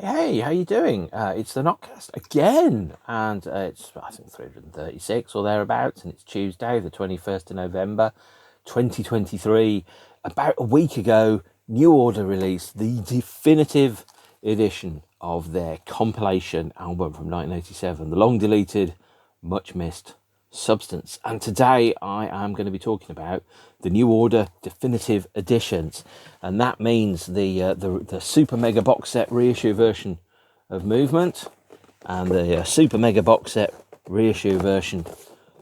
Hey, how you doing? It's the NOTCAST again, and it's, I think, 336 or thereabouts, and it's Tuesday, the 21st of November, 2023. About a week ago, New Order released the definitive edition of their compilation album from 1987, the long-deleted, much-missed Substance. And today I am going to be talking about the New Order Definitive Editions, and that means the Super Mega Box Set reissue version of Movement and the Super Mega Box Set reissue version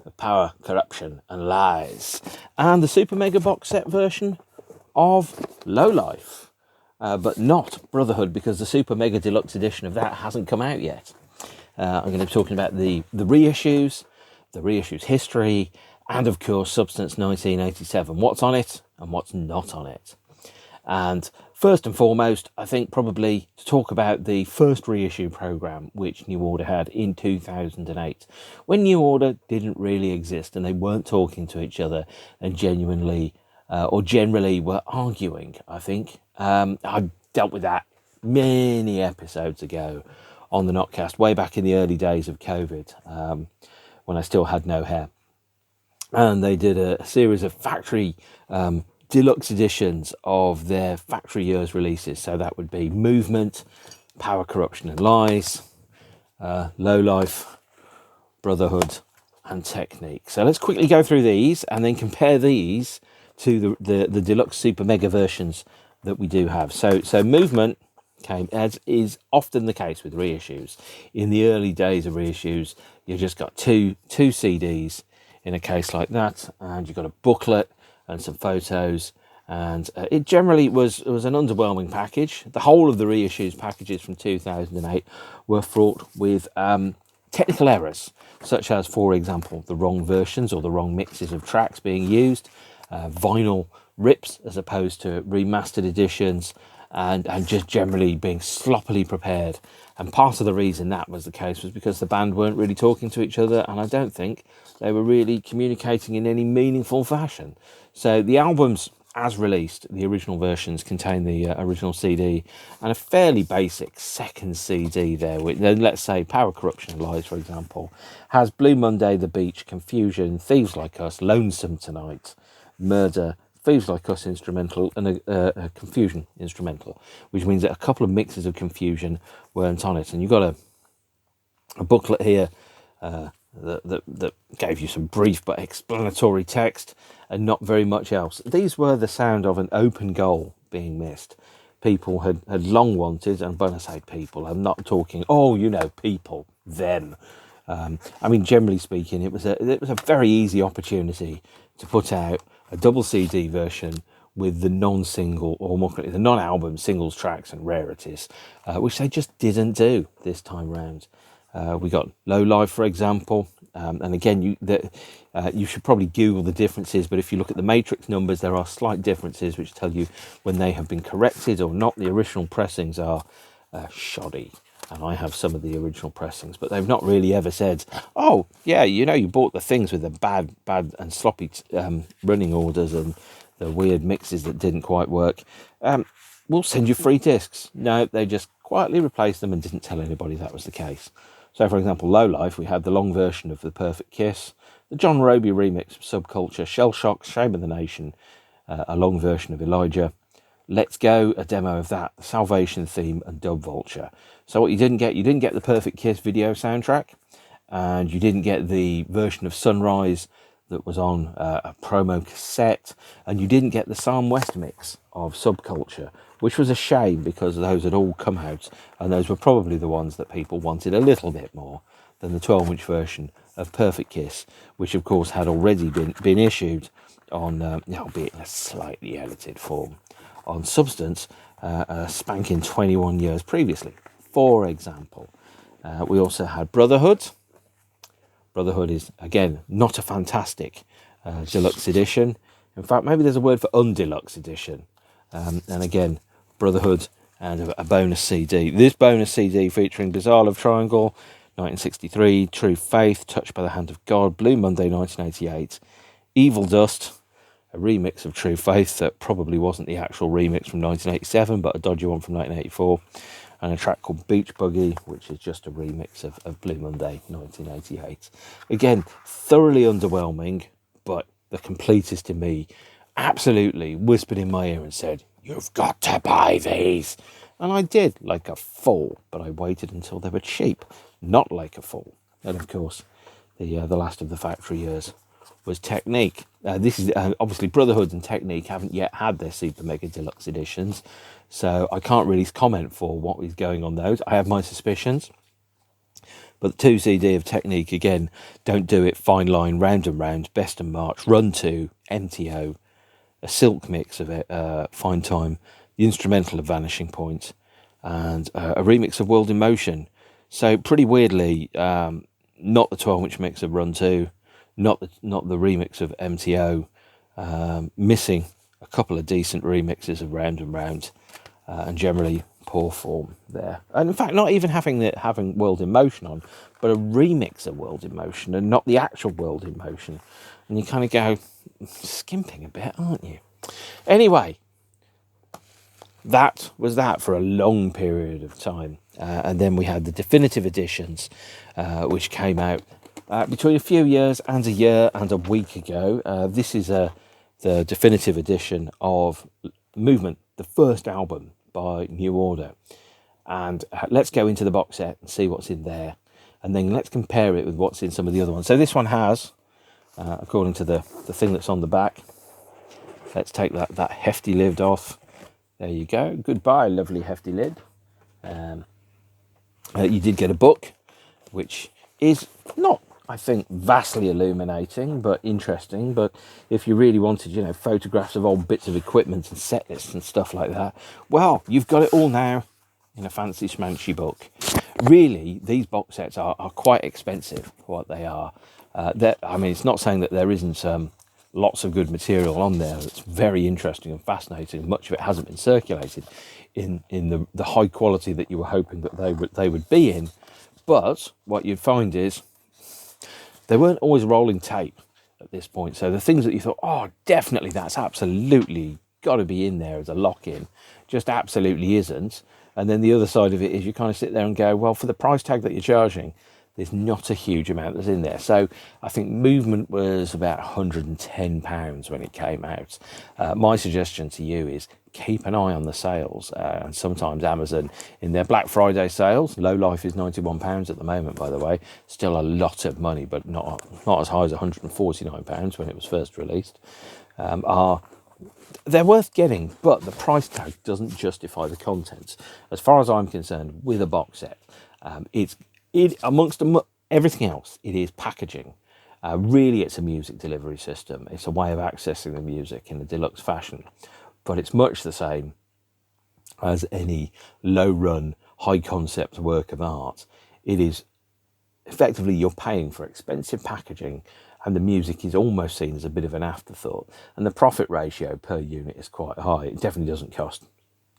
of Power, Corruption and Lies, and the Super Mega Box Set version of Lowlife, but not Brotherhood, because the Super Mega Deluxe edition of that hasn't come out yet. I'm going to be talking about the reissues, the reissues history, and of course Substance 1987, what's on it and what's not on it. And first and foremost, I think probably to talk about the first reissue program which New Order had in 2008, when New Order didn't really exist and they weren't talking to each other and genuinely or generally were arguing. I think I dealt with that many episodes ago on the NOTCAST, way back in the early days of COVID, when I still had no hair. And they did a series of factory deluxe editions of their factory years releases. So that would be Movement, Power, Corruption and Lies, Lowlife, Brotherhood and Technique. So let's quickly go through these and then compare these to the deluxe super mega versions that we do have. So Movement came, as is often the case with reissues. In the early days of reissues, you just got two CDs in a case like that, and you got a booklet and some photos, and it generally was an underwhelming package. The whole of the reissues packages from 2008 were fraught with technical errors, such as, for example, the wrong versions or the wrong mixes of tracks being used, vinyl rips as opposed to remastered editions, and just generally being sloppily prepared. And part of the reason that was the case was because the band weren't really talking to each other, and I don't think they were really communicating in any meaningful fashion. So the albums, as released, the original versions contain the original CD and a fairly basic second CD there. Then let's say Power, Corruption and Lies, for example, has Blue Monday, The Beach, Confusion, Thieves Like Us, Lonesome Tonight, Murder, Thieves Like Us instrumental, and a Confusion instrumental, which means that a couple of mixes of Confusion weren't on it. And you've got a booklet here that gave you some brief but explanatory text and not very much else. These were the sound of an open goal being missed. People had long wanted, and when I say people, I'm not talking, people, them. I mean, generally speaking, it was a very easy opportunity to put out a double CD version with the non-single, or more correctly, the non-album singles, tracks and rarities, which they just didn't do this time round. We got Lowlife, for example, and again, you should probably Google the differences, but if you look at the matrix numbers, there are slight differences which tell you when they have been corrected or not. The original pressings are shoddy, and I have some of the original pressings, but they've not really ever said, oh yeah, you bought the things with the bad and sloppy running orders and the weird mixes that didn't quite work. We'll send you free discs. No, they just quietly replaced them and didn't tell anybody that was the case. So, for example, Lowlife, we had the long version of The Perfect Kiss, the John Roby remix of Subculture, Shell Shock, Shame of the Nation, a long version of Elijah, Let's Go, a demo of that, the Salvation Theme, and Dub Vulture. So what you didn't get The Perfect Kiss video soundtrack, and you didn't get the version of Sunrise that was on a promo cassette, and you didn't get the Psalm West mix of Subculture, which was a shame because those had all come out, and those were probably the ones that people wanted a little bit more than the 12-inch version of Perfect Kiss, which of course had already been issued on, albeit in a slightly edited form, on Substance, a spanking 21 years previously, for example. We also had Brotherhood. Brotherhood is, again, not a fantastic deluxe edition. In fact, maybe there's a word for undeluxe edition. And again, Brotherhood and a bonus CD. This bonus CD featuring Bizarre Love Triangle, 1963, True Faith, Touched by the Hand of God, Blue Monday, 1988, Evil Dust, a remix of True Faith that probably wasn't the actual remix from 1987, but a dodgy one from 1984. and a track called Beach Buggy, which is just a remix of Blue Monday 1988. Again, thoroughly underwhelming, but the completist in me absolutely whispered in my ear and said, "You've got to buy these." And I did, like a fool, but I waited until they were cheap, not like a fool. And of course, the last of the Factory years was Technique. This is obviously Brotherhood and Technique haven't yet had their Super Mega Deluxe editions, so I can't really comment for what is going on those. I have my suspicions, but the 2 CD of Technique, again, Don't Do It, Fine Line, Round and Round, Best and March, Run 2, MTO, a silk mix of it, Fine Time, the instrumental of Vanishing Point, and a remix of World in Motion. So pretty weirdly, not the 12-inch mix of Run 2, not the remix of MTO, missing a couple of decent remixes of Round and Round, and generally poor form there. And in fact, not even having World in Motion on, but a remix of World in Motion and not the actual World in Motion. And you kind of go, skimping a bit, aren't you? Anyway, that was that for a long period of time. And then we had the definitive editions, which came out between a few years and a year and a week ago. This is the definitive edition of Movement, the first album by New Order. And let's go into the box set and see what's in there. And then let's compare it with what's in some of the other ones. So this one has, according to the thing that's on the back, let's take that hefty lid off. There you go. Goodbye, lovely hefty lid. You did get a book, which is not, I think, vastly illuminating, but interesting. But if you really wanted, photographs of old bits of equipment and set lists and stuff like that, well, you've got it all now in a fancy schmancy book. Really, these box sets are quite expensive for what they are. It's not saying that there isn't lots of good material on there that's very interesting and fascinating. Much of it hasn't been circulated in the high quality that you were hoping that they would be in. But what you'd find is they weren't always rolling tape at this point. So the things that you thought, oh, definitely that's absolutely got to be in there as a lock-in, just absolutely isn't. And then the other side of it is you kind of sit there and go, well, for the price tag that you're charging, there's not a huge amount that's in there. So I think Movement was about £110 when it came out. My suggestion to you is keep an eye on the sales. And sometimes Amazon, in their Black Friday sales, Low Life is £91 at the moment, by the way. Still a lot of money, but not as high as £149 when it was first released. They're worth getting, but the price tag doesn't justify the contents. As far as I'm concerned, with a box set, amongst everything else, it is packaging. Really, it's a music delivery system. It's a way of accessing the music in a deluxe fashion, but it's much the same as any low-run, high-concept work of art. It is effectively you're paying for expensive packaging, and the music is almost seen as a bit of an afterthought. And the profit ratio per unit is quite high. It definitely doesn't cost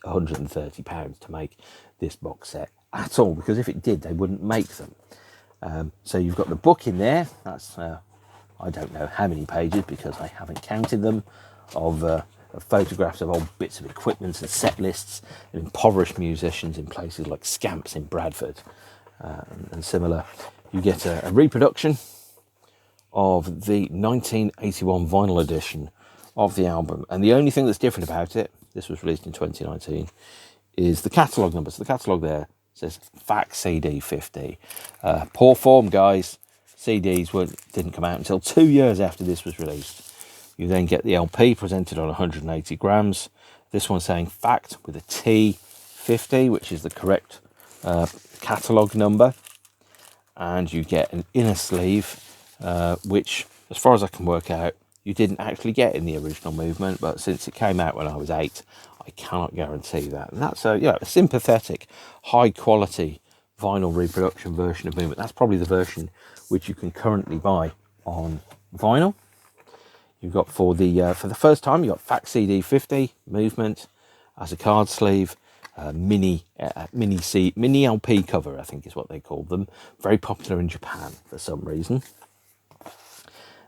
£130 to make this box set at all, because if it did, they wouldn't make them. So you've got the book in there. That's I don't know how many pages, because I haven't counted them, of photographs of old bits of equipment and set lists and impoverished musicians in places like Scamps in Bradford and similar. You get a reproduction of the 1981 vinyl edition of the album, and the only thing that's different about it, this was released in 2019, is the catalogue number. So the catalogue there says Factory CD+50. Poor form, guys. CDs didn't come out until 2 years after this was released. You then get the LP presented on 180 grams. This one's saying Fact with a T50, which is the correct catalogue number. And you get an inner sleeve, which, as far as I can work out, you didn't actually get in the original Movement, but since it came out when I was 8, I cannot guarantee that. And that's a sympathetic, high-quality vinyl reproduction version of Movement. That's probably the version which you can currently buy on vinyl. You've got for the first time, you've got Fact CD+50 Movement as a card sleeve, mini LP cover, I think is what they called them. Very popular in Japan for some reason.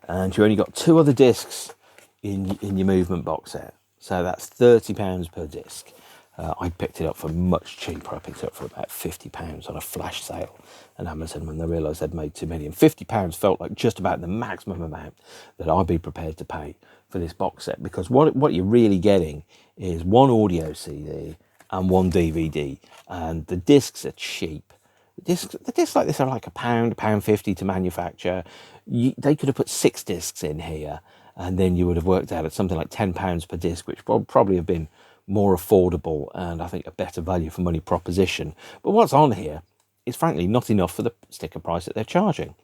And you only got 2 other discs in your Movement box set. So that's £30 per disc. I picked it up for much cheaper. I picked it up for about £50 on a flash sale on Amazon when they realised they'd made too many. And £50 felt like just about the maximum amount that I'd be prepared to pay for this box set, because what you're really getting is one audio CD and one DVD, and the discs are cheap. The discs like this are like £1.50 to manufacture. They could have put 6 discs in here, and then you would have worked out at something like £10 per disc, which would probably have been more affordable and I think a better value for money proposition. But what's on here is frankly not enough for the sticker price that they're charging.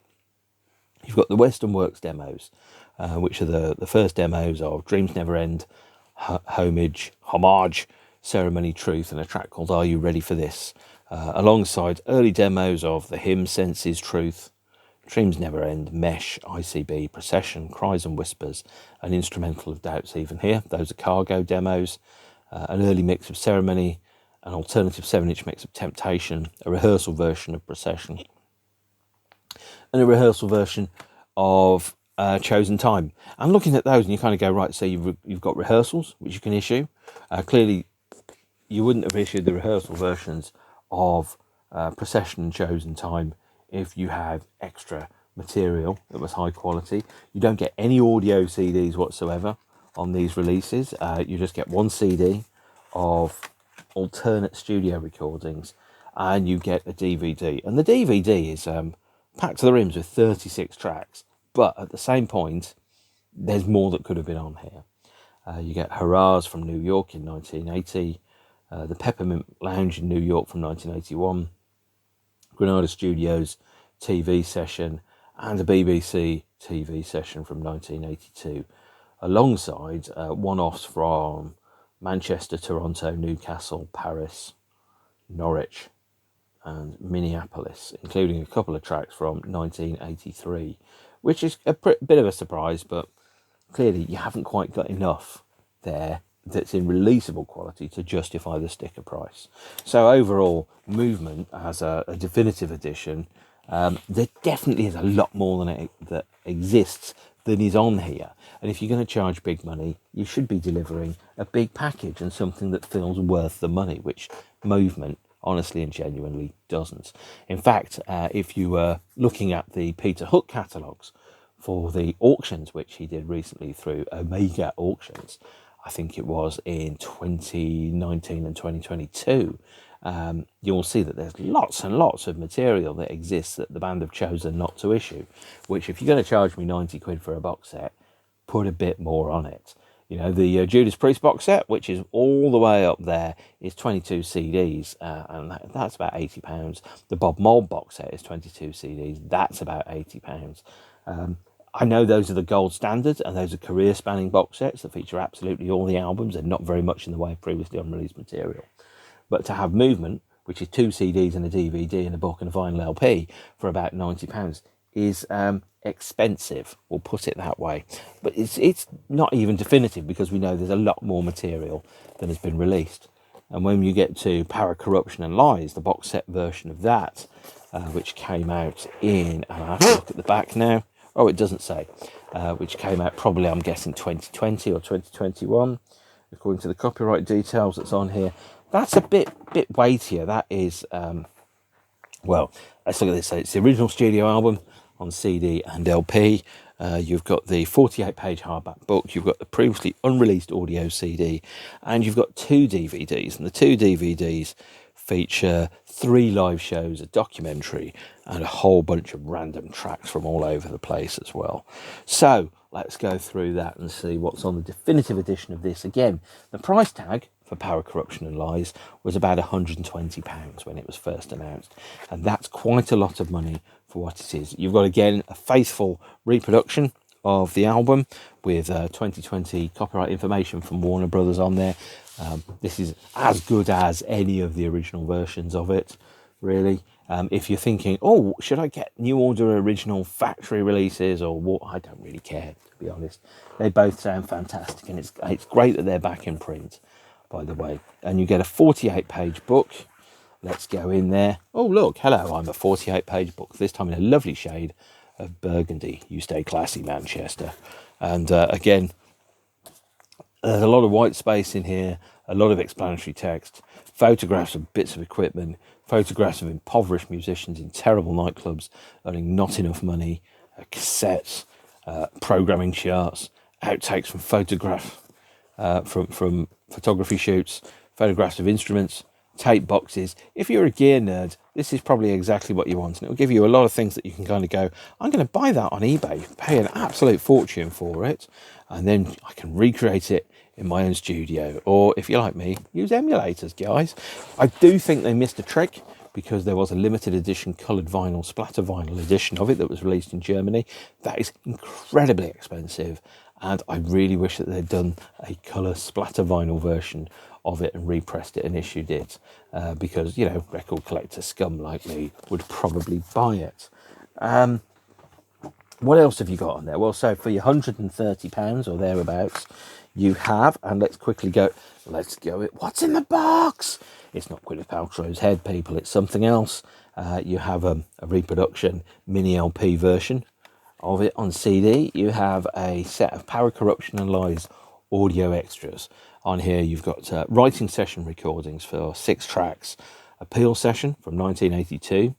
You've got the Western Works demos, which are the first demos of Dreams Never End, Homage, Ceremony, Truth, and a track called Are You Ready for This? Alongside early demos of The Hymn, Senses, Truth, Dreams Never End, Mesh, ICB, Procession, Cries and Whispers, an instrumental of Doubts Even Here. Those are Cargo demos. An early mix of Ceremony, an alternative 7-inch mix of Temptation, a rehearsal version of Procession, and a rehearsal version of Chosen Time. I'm looking at those and you kind of go, right, so you've got rehearsals, which you can issue. Clearly, you wouldn't have issued the rehearsal versions of Procession and Chosen Time if you had extra material that was high quality. You don't get any audio CDs whatsoever on these releases. You just get one CD of alternate studio recordings, and you get a DVD. And the DVD is packed to the rims with 36 tracks, but at the same point, there's more that could have been on here. You get Hurrahs from New York in 1980, the Peppermint Lounge in New York from 1981, Granada Studios TV session, and a BBC TV session from 1982, alongside one-offs from Manchester, Toronto, Newcastle, Paris, Norwich, and Minneapolis, including a couple of tracks from 1983, which is a bit of a surprise, but clearly you haven't quite got enough there that's in releasable quality to justify the sticker price. So overall, Movement as a definitive edition, there definitely is a lot more that exists than is on here. And if you're going to charge big money, you should be delivering a big package and something that feels worth the money, which Movement honestly and genuinely doesn't. In fact, if you were looking at the Peter Hook catalogues for the auctions, which he did recently through Omega Auctions, I think it was in 2019 and 2022, you'll see that there's lots and lots of material that exists that the band have chosen not to issue, which if you're going to charge me 90 quid for a box set, put a bit more on it. You know, the Judas Priest box set, which is all the way up there, is 22 CDs, and that's about £80. The Bob Mould box set is 22 CDs, that's about £80. I know those are the gold standard, and those are career-spanning box sets that feature absolutely all the albums and not very much in the way of previously unreleased material. But to have Movement, which is 2 CDs and a DVD and a book and a vinyl LP for about £90 is expensive, we'll put it that way. But it's not even definitive, because we know there's a lot more material than has been released. And when you get to Power, Corruption and Lies, the box set version of that, which came out in, and I have to look at the back now, oh, it doesn't say, which came out probably, I'm guessing, 2020 or 2021, according to the copyright details that's on here. That's a bit weightier. That is, well, let's look at this. So it's the original studio album on CD and LP. You've got the 48-page hardback book. You've got the previously unreleased audio CD, and you've got 2 DVDs. And the 2 DVDs feature 3 live shows, a documentary, and a whole bunch of random tracks from all over the place as well. So let's go through that and see what's on the definitive edition of this. Again, the price tag for Power, Corruption and Lies was about £120 when it was first announced, and that's quite a lot of money for what it is. You've got, again, a faithful reproduction of the album with 2020 copyright information from Warner Brothers on there. This is as good as any of the original versions of it, really. If you're thinking, oh, should I get New Order original factory releases or what? I don't really care, to be honest. They both sound fantastic, and it's great that they're back in print, by the way. And you get a 48-page book. Let's go in there. Oh, look, hello, I'm a 48-page book, this time in a lovely shade of burgundy. You stay classy, Manchester. And again, there's a lot of white space in here, a lot of explanatory text, photographs of bits of equipment, photographs of impoverished musicians in terrible nightclubs earning not enough money, cassettes, programming charts, outtakes from from photography shoots, photographs of instruments, tape boxes. If you're a gear nerd, this is probably exactly what you want, and it'll give you a lot of things that you can kind of go, I'm going to buy that on eBay, pay an absolute fortune for it, and then I can recreate it in my own studio. Or if you're like me, use emulators, guys. I do think they missed a trick, because there was a limited edition coloured vinyl, splatter vinyl edition of it that was released in Germany. That is incredibly expensive, and I really wish that they'd done a colour splatter vinyl version of it and repressed it and issued it, because, you know, record collector scum like me would probably buy it. What else have you got on there? Well, so for your £130 or thereabouts, you have, and let's go it. What's in the box? It's not Gwyneth Paltrow's head, people. It's something else. You have a reproduction mini LP version of it on CD. You have a set of Power, Corruption and Lies audio extras. On here, you've got writing session recordings for 6 tracks, a Peel session from 1982.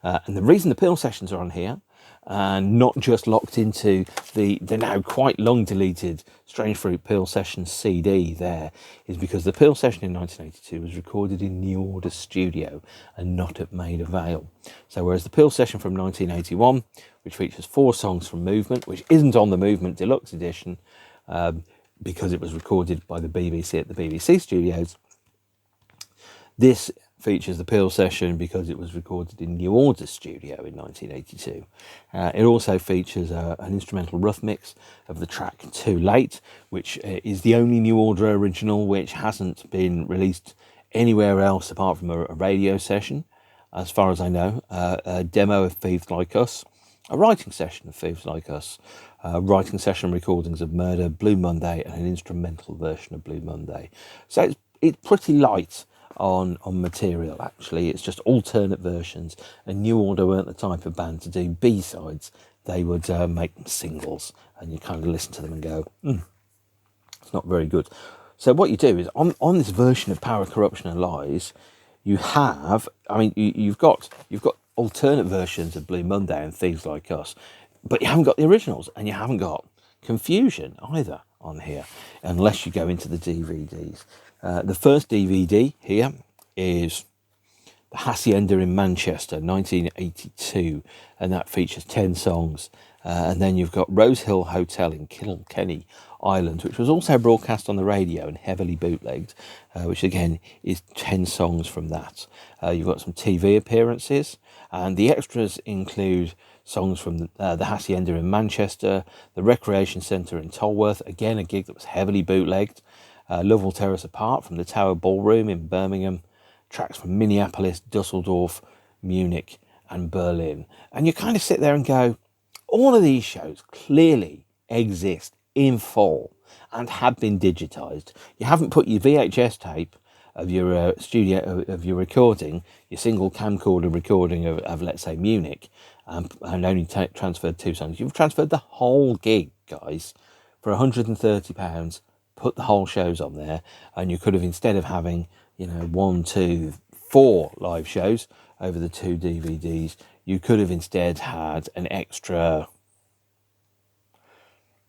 And the reason the Peel sessions are on here, and not just locked into the now quite long deleted Strange Fruit Peel Session CD there, is because the Peel session in 1982 was recorded in New Order studio and not at Maida Vale. So whereas the Peel session from 1981, which features 4 songs from Movement, which isn't on the Movement Deluxe edition, because it was recorded by the BBC at the BBC studios, this features the Peel session because it was recorded in New Order studio in 1982. It also features an instrumental rough mix of the track Too Late, which is the only New Order original which hasn't been released anywhere else apart from a radio session, as far as I know. A demo of Thieves Like Us, a writing session of Thieves Like Us, writing session recordings of Murder, Blue Monday, and an instrumental version of Blue Monday. So it's pretty light on material, actually. It's just alternate versions, and New Order weren't the type of band to do B-sides. They would make singles, and you kind of listen to them and go, it's not very good. So what you do is, on this version of Power, Corruption and Lies, you have, I mean, you've got alternate versions of Blue Monday and Thieves Like Us, but you haven't got the originals, and you haven't got Confusion either on here, unless you go into the DVDs. The first DVD here is The Hacienda in Manchester, 1982, and that features 10 songs. And then you've got Rose Hill Hotel in Kilkenny, Ireland, which was also broadcast on the radio and heavily bootlegged, which again is 10 songs from that. You've got some TV appearances, and the extras include songs from the Hacienda in Manchester, the Recreation Centre in Tolworth, again a gig that was heavily bootlegged, Love Will Tear Us Apart from the Tower Ballroom in Birmingham, tracks from Minneapolis, Dusseldorf, Munich and Berlin. And you kind of sit there and go, all of these shows clearly exist in full and have been digitized. You haven't put your VHS tape of your of your recording, your single camcorder recording of let's say Munich, and only transferred 2 songs. You've transferred the whole gig, guys, for £130. Put the whole shows on there, and you could have, instead of having, 1, 2, 4 live shows over the 2 DVDs, you could have instead had an extra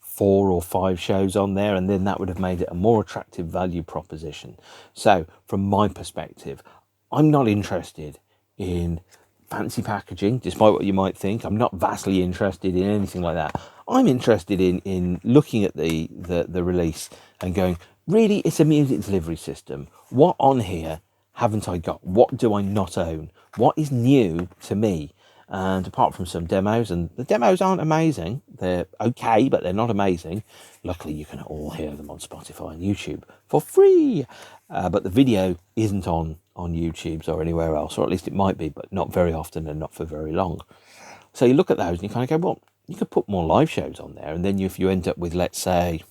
4 or 5 shows on there, and then that would have made it a more attractive value proposition. So from my perspective, I'm not interested in fancy packaging, despite what you might think. I'm not vastly interested in anything like that. I'm interested in looking at the release and going, really, it's a music delivery system. What on here haven't I got? What do I not own? What is new to me? And apart from some demos, and the demos aren't amazing, they're okay, but they're not amazing. Luckily, you can all hear them on Spotify and YouTube for free. But the video isn't on YouTube or anywhere else, or at least it might be, but not very often and not for very long. So you look at those and you kind of go, well, you could put more live shows on there. And then if you end up with, let's say,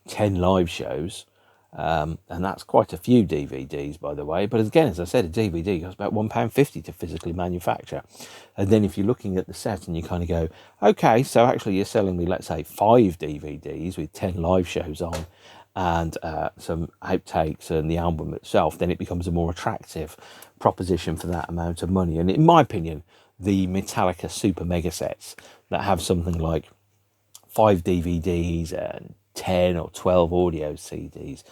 10 live shows, and that's quite a few DVDs, by the way. But again, as I said, a DVD costs about £1.50 to physically manufacture. And then if you're looking at the set and you kind of go, okay, so actually you're selling me, let's say, 5 DVDs with 10 live shows on and some outtakes and the album itself, then it becomes a more attractive proposition for that amount of money. And in my opinion, the Metallica super mega sets that have something like 5 DVDs and 10 or 12 audio CDs,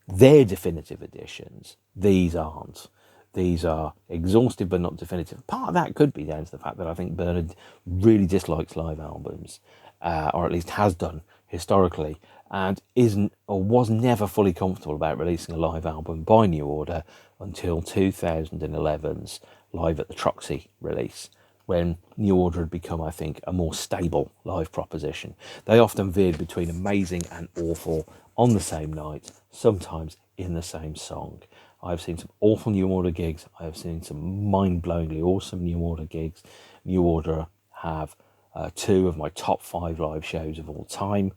they're definitive editions. These aren't. These are exhaustive but not definitive. Part of that could be down to the fact that I think Bernard really dislikes live albums, or at least has done historically, and isn't or was never fully comfortable about releasing a live album by New Order until 2011's Live at the Troxy release, when New Order had become, I think, a more stable live proposition. They often veered between amazing and awful on the same night, sometimes in the same song. I've seen some awful New Order gigs. I have seen some mind-blowingly awesome New Order gigs. New Order have 2 of my top 5 live shows of all time,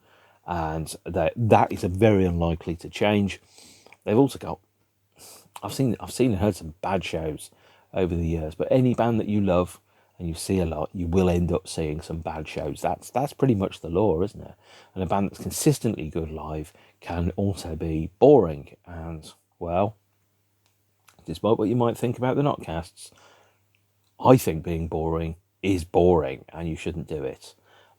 and that is very unlikely to change. They've also got, I've seen and heard some bad shows over the years, but any band that you love and you see a lot, you will end up seeing some bad shows. That's pretty much the law, isn't it? And a band that's consistently good live can also be boring. And, well, despite what you might think about the NOTCASTs, I think being boring is boring and you shouldn't do it.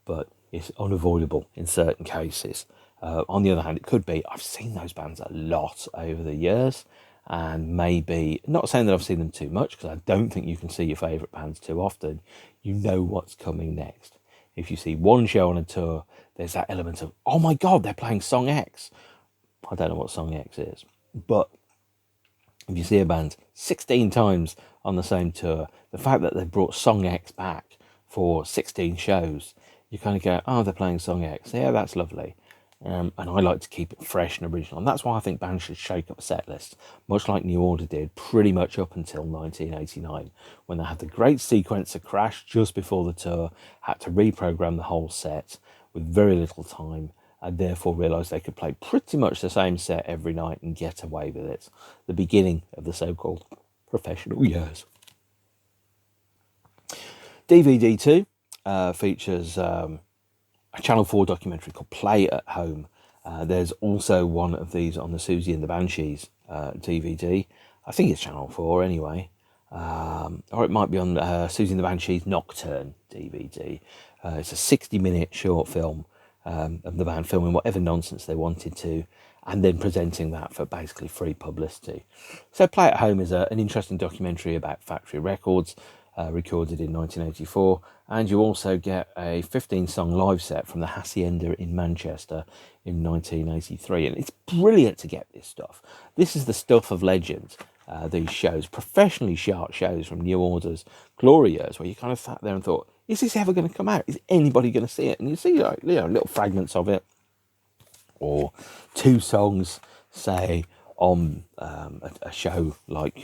But it's unavoidable in certain cases. On the other hand, it could be, I've seen those bands a lot over the years, and maybe, not saying that I've seen them too much, because I don't think you can see your favourite bands too often. You know what's coming next. If you see one show on a tour, there's that element of, oh my God, they're playing song X. I don't know what song X is, but if you see a band 16 times on the same tour, the fact that they've brought song X back for 16 shows, you kind of go, oh, they're playing song X. Yeah, that's lovely. And I like to keep it fresh and original. And that's why I think bands should shake up a set list, much like New Order did pretty much up until 1989, when they had the great sequence of Crash just before the tour, had to reprogram the whole set with very little time, and therefore realised they could play pretty much the same set every night and get away with it. The beginning of the so-called professional years. DVD 2 features a Channel 4 documentary called Play at Home. There's also one of these on the Susie and the Banshees DVD. I think it's Channel 4 anyway. Or it might be on Susie and the Banshees Nocturne DVD. It's a 60-minute short film of the band filming whatever nonsense they wanted to, and then presenting that for basically free publicity. So Play at Home is an interesting documentary about Factory Records, recorded in 1984, and you also get a 15-song live set from the Hacienda in Manchester in 1983. And it's brilliant to get this stuff. This is the stuff of legend, these shows, professionally shot shows from New Order's glory years, where you kind of sat there and thought, is this ever going to come out? Is anybody going to see it? And you see little fragments of it, or 2 songs, say, on a show like,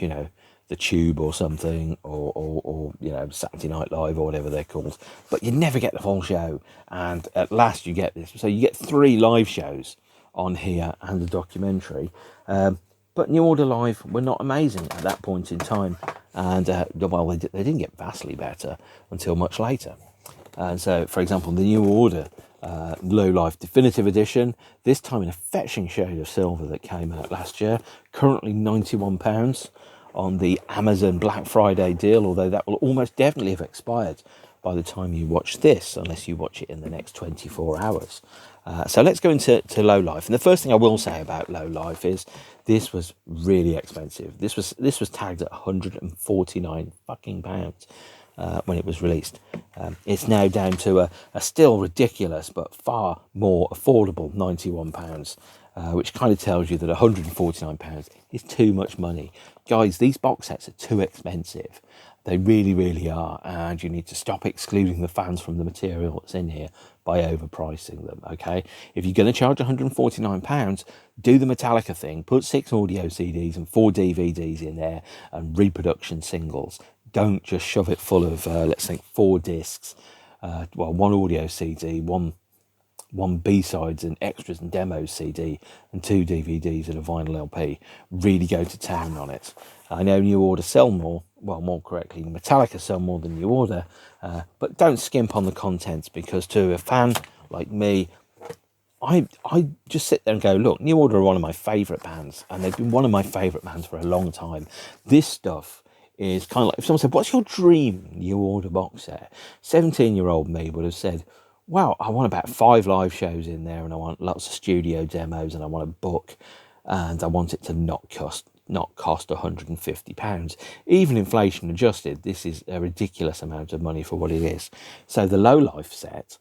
The Tube or something, or Saturday Night Live or whatever they're called. But you never get the full show, and at last you get this. So you get 3 live shows on here and a documentary. But New Order Live were not amazing at that point in time, and they didn't get vastly better until much later. And so, for example, the New Order Low Life Definitive Edition, this time in a fetching shade of silver that came out last year, currently £91 on the Amazon Black Friday deal, although that will almost definitely have expired by the time you watch this, unless you watch it in the next 24 hours. So let's go into Low Life. And the first thing I will say about Low Life is this was really expensive. This was tagged at 149 fucking pounds when it was released. It's now down to a still ridiculous but far more affordable £91, which kind of tells you that £149 is too much money. Guys, these box sets are too expensive. They really, really are, and you need to stop excluding the fans from the material that's in here by overpricing them, okay? If you're going to charge £149, do the Metallica thing, put 6 audio CDs and 4 DVDs in there and reproduction singles. Don't just shove it full of, let's think, 4 discs, 1 audio CD, one one B-sides and extras and demos CD and 2 DVDs and a vinyl LP really go to town on it. I know New Order sell more, well, more correctly, Metallica sell more than New Order, but don't skimp on the contents, because to a fan like me, I just sit there and go, look, New Order are one of my favourite bands, and they've been one of my favourite bands for a long time. This stuff is kind of like, if someone said, what's your dream New Order box set? 17-year-old me would have said, wow, I want about 5 live shows in there, and I want lots of studio demos, and I want a book, and I want it to not cost £150. Even inflation adjusted, this is a ridiculous amount of money for what it is. So the low life set,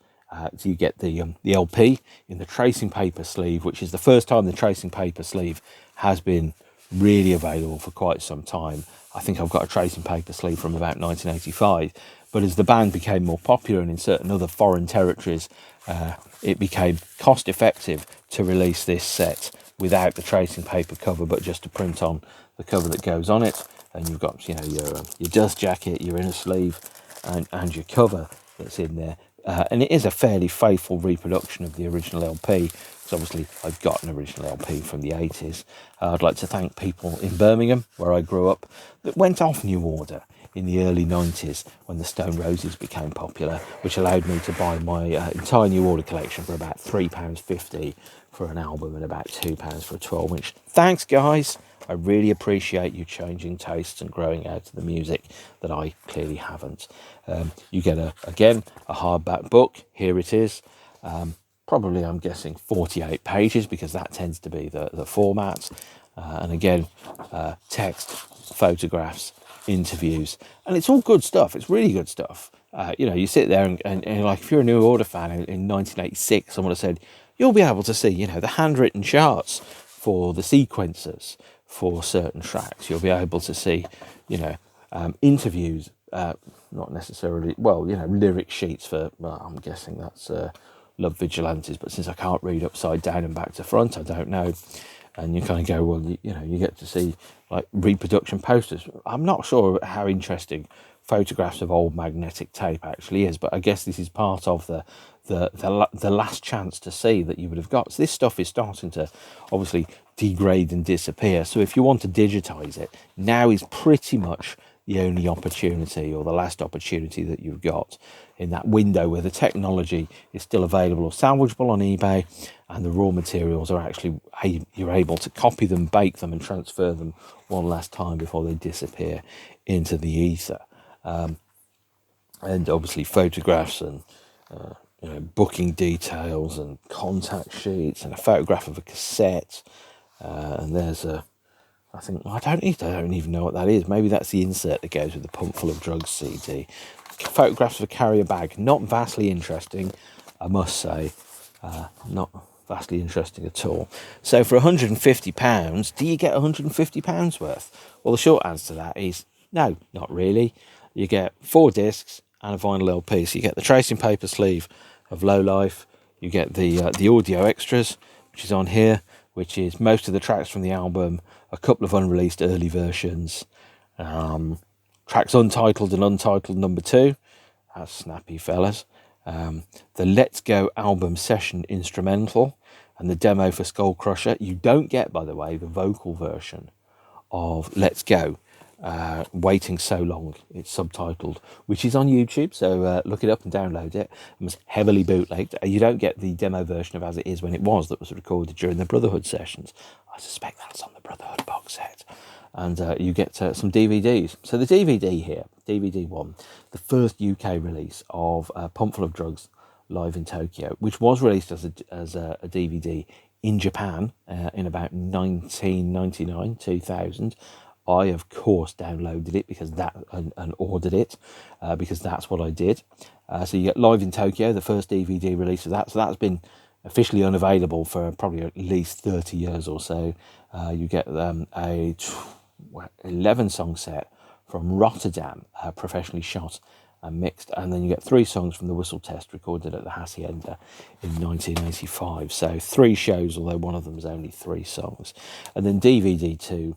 so you get the LP in the tracing paper sleeve, which is the first time the tracing paper sleeve has been really available for quite some time. I think I've got a tracing paper sleeve from about 1985, but as the band became more popular and in certain other foreign territories, it became cost effective to release this set without the tracing paper cover, but just to print on the cover that goes on it. And you've got, you know, your dust jacket, your inner sleeve, and your cover that's in there. And it is a fairly faithful reproduction of the original LP, because obviously I've got an original LP from the 80s. I'd like to thank people in Birmingham, where I grew up, that went off New Order in the early 90s when the Stone Roses became popular, which allowed me to buy my entire New Order collection for about £3.50 for an album and about £2 for a 12-inch. Thanks, guys. I really appreciate you changing tastes and growing out of the music that I clearly haven't. You get, again, a hardback book. Here it is. Probably, I'm guessing, 48 pages, because that tends to be the format. And again, text, photographs, interviews. And it's all good stuff. It's really good stuff. You know, you sit there and like, if you're a New Order fan in 1986, someone have said, you'll be able to see, you know, the handwritten charts for the sequencers for certain tracks. You'll be able to see, you know, interviews, not necessarily, well, you know, lyric sheets for, well, I'm guessing that's Love Vigilantes, but since I can't read upside down and back to front, I don't know. And you kind of go, well, you know, you get to see like reproduction posters. I'm not sure how interesting photographs of old magnetic tape actually is, but I guess this is part of the last chance to see that you would have got. So this stuff is starting to obviously degrade and disappear. So if you want to digitize it, now is pretty much the only opportunity, or the last opportunity that you've got in that window where the technology is still available or salvageable on eBay, and the raw materials are actually, you're able to copy them, bake them, and transfer them one last time before they disappear into the ether. And obviously photographs and you know, booking details and contact sheets and a photograph of a cassette. And there's I don't even know what that is. Maybe that's the insert that goes with the Pump Full of Drugs CD. Photographs of a carrier bag. Not vastly interesting, I must say. Not vastly interesting at all. So for £150, do you get £150 worth? Well, the short answer to that is no, not really. You get 4 discs and a vinyl LP. So you get the tracing paper sleeve of Low Life. You get the audio extras, which is on here, which is most of the tracks from the album, a couple of unreleased early versions, tracks untitled and untitled number 2. That's snappy, fellas. The Let's Go album session instrumental and the demo for Skull Crusher. You don't get, by the way, the vocal version of Let's Go, Waiting So Long. It's subtitled, which is on YouTube, so look it up and download it. It was heavily bootlegged. You don't get the demo version of As It Is When It Was that was recorded during the Brotherhood sessions. I suspect that's on the Brotherhood box set. And you get some DVDs. So the DVD here, DVD 1, the first UK release of Pump Full of Drugs live in Tokyo, which was released as a DVD in Japan in about 1999, 2000. I, of course, downloaded it because and ordered it because that's what I did. So you get Live in Tokyo, the first DVD release of that. So that's been officially unavailable for probably at least 30 years or so. You get a 11-song set from Rotterdam, professionally shot and mixed, and then you get 3 songs from the Whistle Test recorded at the Hacienda in 1985. So 3 shows, although one of them is only 3 songs. And then DVD 2,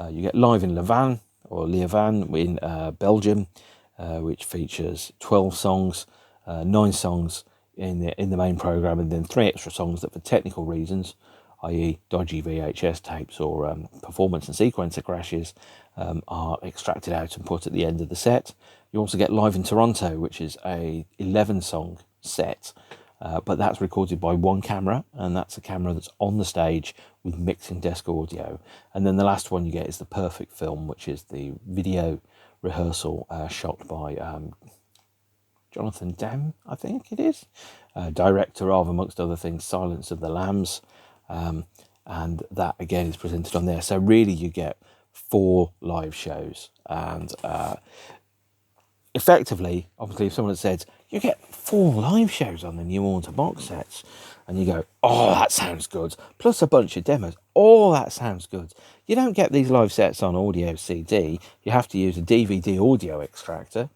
you get Live in Louvain in Belgium, which features 12 songs, 9 songs in the main program, and then 3 extra songs that for technical reasons, i.e. dodgy VHS tapes or performance and sequencer crashes, are extracted out and put at the end of the set. You also get Live in Toronto, which is a 11-song set, but that's recorded by one camera, and that's a camera that's on the stage with mixing desk audio. And then the last one you get is the Perfect Film, which is the video rehearsal shot by Jonathan Demme, I think it is, director of, amongst other things, Silence of the Lambs, and that again is presented on there. So really you get 4 live shows, and effectively, obviously, if someone had said, you get 4 live shows on the New Order box sets, and you go, oh, that sounds good, plus a bunch of demos, oh, that sounds good. You don't get these live sets on audio CD. You have to use a DVD audio extractor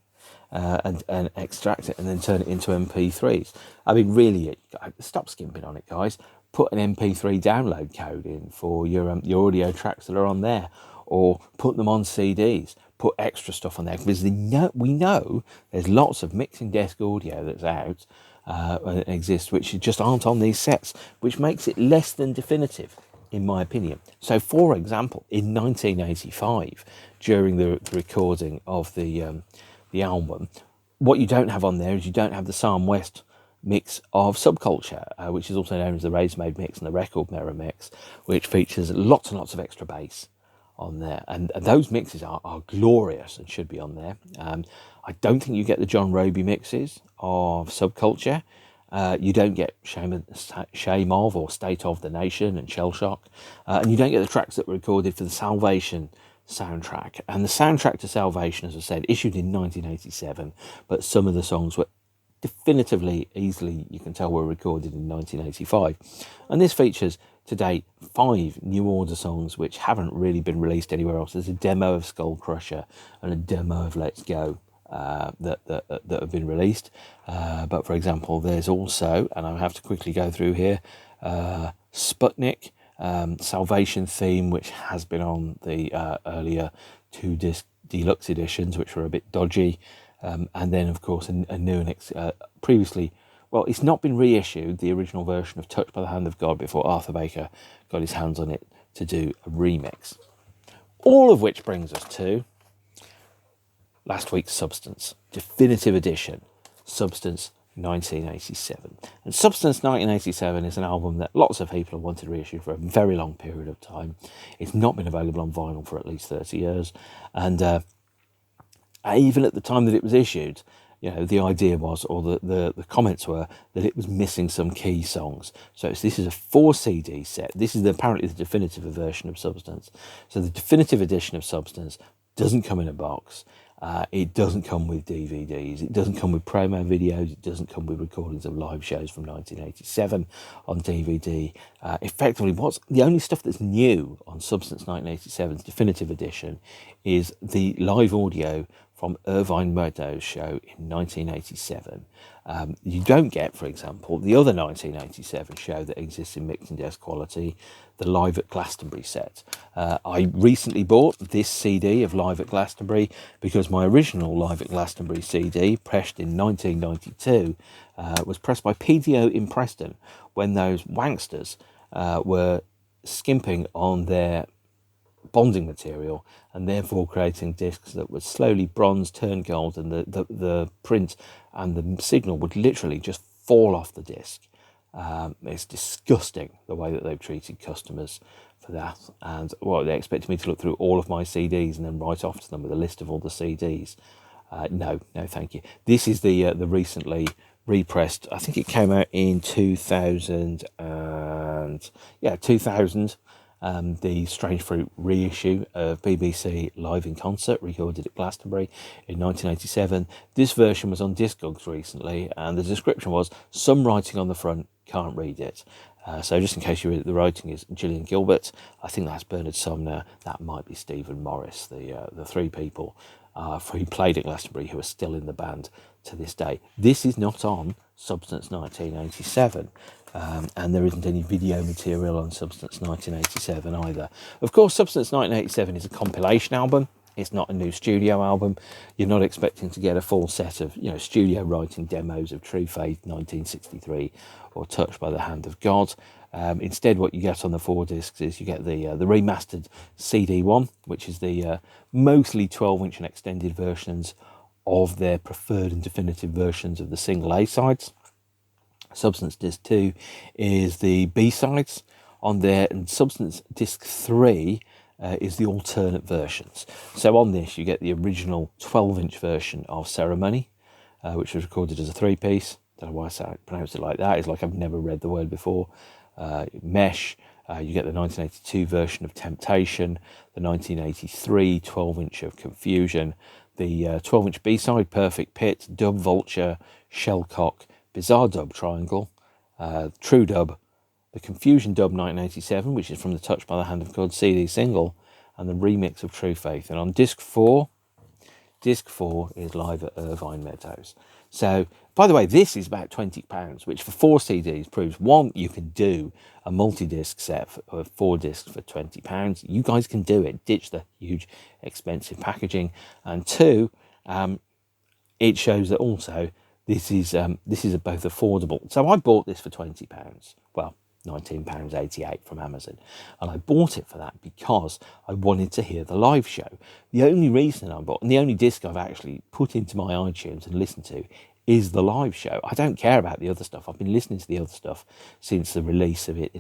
and extract it and then turn it into MP3s. I mean, really, stop skimping on it, guys. Put an MP3 download code in for your audio tracks that are on there, or put them on CDs. Put extra stuff on there, because we know there's lots of mixing desk audio that's out and exists which just aren't on these sets, which makes it less than definitive, in my opinion. So, for example, in 1985, during the recording of the album, what you don't have on there is you don't have the Sam West mix of Subculture, which is also known as the Razormaid mix and the Record Mirror mix, which features lots and lots of extra bass on there, and those mixes are glorious and should be on there. I don't think you get the John Roby mixes of Subculture. You don't get Shame of or State of the Nation and Shell Shock, and you don't get the tracks that were recorded for the Salvation soundtrack. And the soundtrack to Salvation, as I said, issued in 1987, but some of the songs were definitively, easily, you can tell, were recorded in 1985. And this features, to date, 5 New Order songs which haven't really been released anywhere else. There's a demo of Skull Crusher and a demo of Let's Go that have been released. But for example, there's also, and I have to quickly go through here, Sputnik, Salvation Theme, which has been on the earlier 2-disc deluxe editions, which were a bit dodgy. And then, of course, a new and previously, well, it's not been reissued, the original version of Touched by the Hand of God, before Arthur Baker got his hands on it to do a remix. All of which brings us to last week's Substance, Definitive Edition, Substance 1987. And Substance 1987 is an album that lots of people have wanted reissued for a very long period of time. It's not been available on vinyl for at least 30 years. And even at the time that it was issued, you know, the idea was, or the comments were, that it was missing some key songs. So this is a 4 CD set. This is apparently the definitive version of Substance. So the definitive edition of Substance doesn't come in a box. It doesn't come with DVDs. It doesn't come with promo videos. It doesn't come with recordings of live shows from 1987 on DVD. Effectively, what's the only stuff that's new on Substance 1987's definitive edition is the live audio from Irvine Meadows show in 1987. You don't get, for example, the other 1987 show that exists in mixing desk quality, the Live at Glastonbury set. I recently bought this CD of Live at Glastonbury because my original Live at Glastonbury CD, pressed in 1992, was pressed by PDO in Preston when those wanksters were skimping on their bonding material and therefore creating discs that would slowly bronze, turn gold, and the print and the signal would literally just fall off the disc. It's disgusting the way that they've treated customers for that. And well, they expected me to look through all of my CDs and then write off to them with a list of all the CDs. No, thank you. This is the recently repressed. I think it came out in 2000. The Strange Fruit reissue of BBC Live in Concert, recorded at Glastonbury in 1987. This version was on Discogs recently, and the description was, some writing on the front, can't read it. So just in case you read it, the writing is Gillian Gilbert. I think that's Bernard Sumner. That might be Stephen Morris, the 3 people who played at Glastonbury who are still in the band to this day. This is not on Substance 1987. And there isn't any video material on Substance 1987 either. Of course, Substance 1987 is a compilation album. It's not a new studio album. You're not expecting to get a full set of, studio writing demos of True Faith 1963 or Touched by the Hand of God. Instead, what you get on the 4 discs is you get the remastered CD1, which is the mostly 12-inch and extended versions of their preferred and definitive versions of the single A-sides. Substance Disc 2 is the B-sides on there, and Substance Disc 3 is the alternate versions. So on this, you get the original 12-inch version of Ceremony, which was recorded as a 3-piece. Don't know why I pronounced it like that. It's like I've never read the word before. Mesh. You get the 1982 version of Temptation, the 1983 12-inch of Confusion, the 12-inch B-side Perfect Pit, Dub Vulture, Shellcock, Bizarre Dub Triangle, True Dub, the Confusion Dub 1987, which is from the Touched by the Hand of God CD single, and the remix of True Faith. And on disc 4 is live at Irvine Meadows. So, by the way, this is about £20, which for 4 CDs proves, one, you can do a multi-disc set of 4 discs for £20. You guys can do it. Ditch the huge, expensive packaging. And 2, it shows that also this is both affordable. So I bought this for £20. Well, £19.88 from Amazon, and I bought it for that because I wanted to hear the live show. The only reason I bought, and the only disc I've actually put into my iTunes and listened to, is the live show. I don't care about the other stuff. I've been listening to the other stuff since the release of it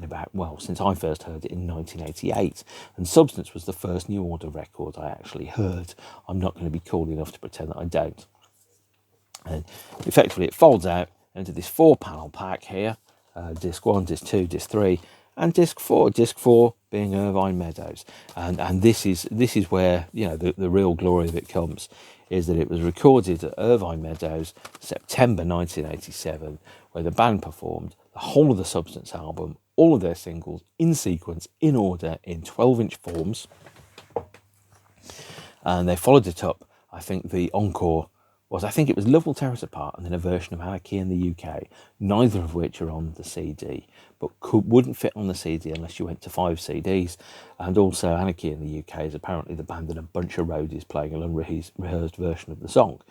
since I first heard it in 1988, and Substance was the first New Order record I actually heard. I'm not going to be cool enough to pretend that I don't. And effectively it folds out into this 4-panel pack here. Disc 1, Disc 2, Disc 3, and Disc 4. Disc 4 being Irvine Meadows, and this is where the real glory of it comes, is that it was recorded at Irvine Meadows, September 1987, where the band performed the whole of the Substance album, all of their singles in sequence, in order, in 12-inch forms, and they followed it up. I think the encore was, it was Love Will Tear Us Apart, and then a version of Anarchy in the UK, neither of which are on the CD, but wouldn't fit on the CD unless you went to 5 CDs. And also Anarchy in the UK is apparently the band and a bunch of roadies playing an unrehearsed version of the song,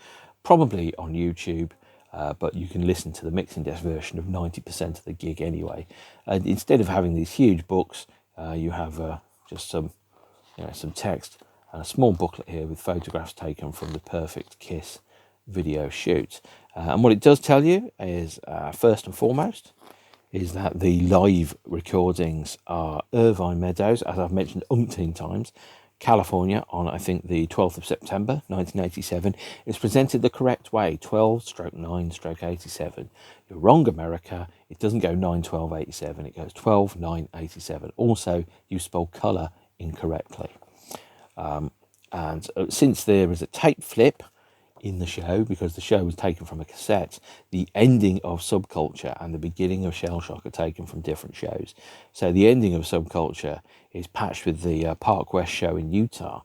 probably on YouTube, but you can listen to the mixing desk version of 90% of the gig anyway. And instead of having these huge books, you have just some text and a small booklet here with photographs taken from the Perfect Kiss video shoot. And what it does tell you is, first and foremost, is that the live recordings are Irvine Meadows, as I've mentioned umpteen times, California, on I think the 12th of September 1987. It's presented the correct way, 12/9/87. You're wrong, America. It doesn't go 9/12/87, it goes 12/9/87. Also, you spell colour incorrectly. And since there is a tape flip in the show, because the show was taken from a cassette, the ending of Subculture and the beginning of Shell Shock are taken from different shows. So the ending of Subculture is patched with the Park West show in Utah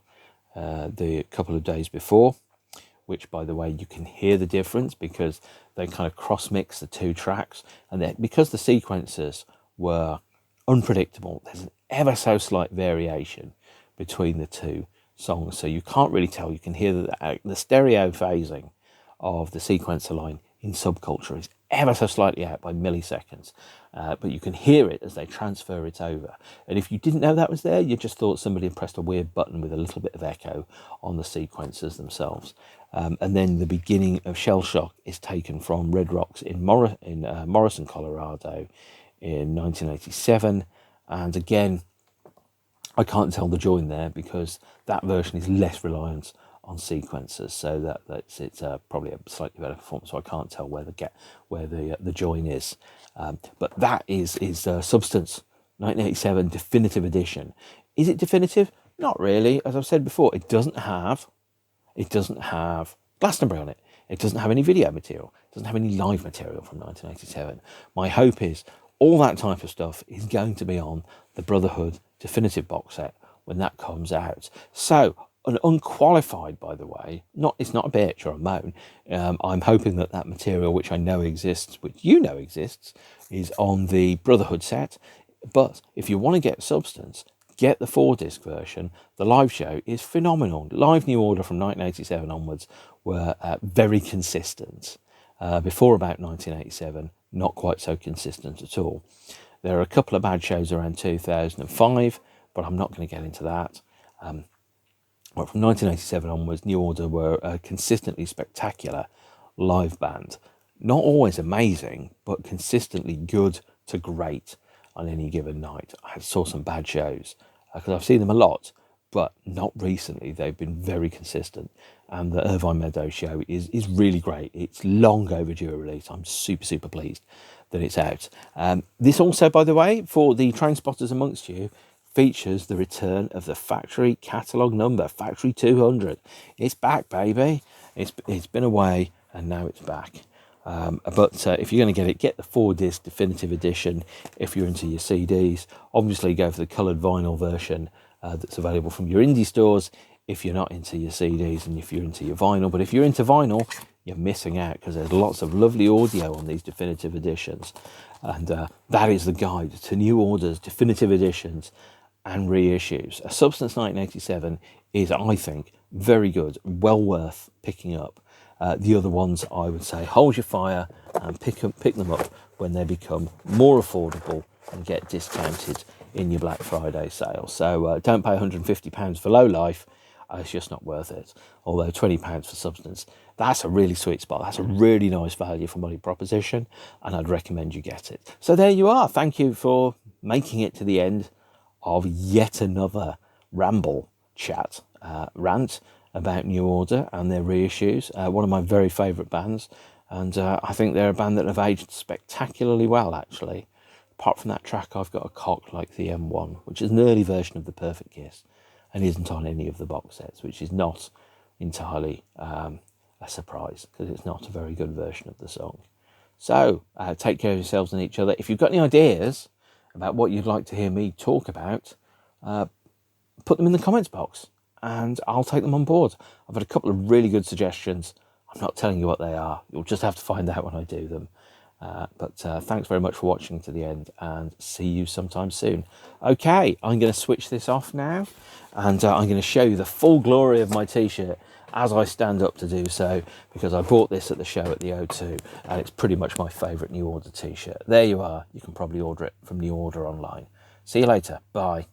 the couple of days before, which, by the way, you can hear the difference because they kind of cross-mix the 2 tracks, and because the sequences were unpredictable, there's an ever so slight variation between the 2 songs, so you can't really tell. You can hear that the stereo phasing of the sequencer line in Subculture is ever so slightly out by milliseconds, but you can hear it as they transfer it over. And if you didn't know that was there, you just thought somebody had pressed a weird button with a little bit of echo on the sequencers themselves. And then the beginning of Shell Shock is taken from Red Rocks in Morrison, Colorado in 1987, and again, I can't tell the join there because that version is less reliant on sequencers, so it's probably a slightly better performance. So I can't tell where the join is, but that is Substance 1987 Definitive Edition. Is it definitive? Not really. As I've said before, it doesn't have Glastonbury on it. It doesn't have any video material. It doesn't have any live material from 1987. My hope is all that type of stuff is going to be on the Brotherhood Definitive box set when that comes out. So, an unqualified, by the way, it's not a bitch or a moan. I'm hoping that material, which I know exists, which you know exists, is on the Brotherhood set. But if you want to get Substance, get the 4-disc version. The live show is phenomenal. Live New Order from 1987 onwards were very consistent. Before about 1987, not quite so consistent at all. There are a couple of bad shows around 2005, but I'm not going to get into that. Well, from 1987 onwards, New Order were a consistently spectacular live band. Not always amazing, but consistently good to great on any given night. I saw some bad shows because I've seen them a lot, but not recently. They've been very consistent. And the Irvine Meadows show is really great. It's long overdue a release. I'm super, super pleased that it's out. This also, by the way, for the train spotters amongst you, features the return of the factory catalogue number, Factory 200. It's back, baby. It's been away and now it's back. But if you're going to get it, get the 4-disc Definitive Edition. If you're into your CDs, obviously go for the coloured vinyl version that's available from your indie stores if you're not into your CDs and if you're into your vinyl. But if you're into vinyl, you're missing out because there's lots of lovely audio on these Definitive Editions. And that is the guide to New Order's Definitive Editions and reissues. A Substance 1987 is, I think, very good, well worth picking up. The other ones, I would say, hold your fire and pick them up when they become more affordable and get discounted in your Black Friday sale. So don't pay £150 for Low Life. It's just not worth it. Although £20 for Substance, that's a really sweet spot. That's a really nice value for money proposition, and I'd recommend you get it. So there you are. Thank you for making it to the end of yet another ramble chat, rant about New Order and their reissues. One of my very favourite bands, and I think they're a band that have aged spectacularly well, actually. Apart from that track, I've got a cock like the M1, which is an early version of The Perfect Kiss and isn't on any of the box sets, which is not entirely a surprise because it's not a very good version of the song. So take care of yourselves and each other. If you've got any ideas about what you'd like to hear me talk about, put them in the comments box and I'll take them on board. I've had a couple of really good suggestions. I'm not telling you what they are. You'll just have to find out when I do them. But thanks very much for watching to the end and see you sometime soon. Okay, I'm going to switch this off now and I'm going to show you the full glory of my t-shirt as I stand up to do so, because I bought this at the show at the O2 and it's pretty much my favourite New Order t-shirt. There you are. You can probably order it from New Order online. See you later. Bye.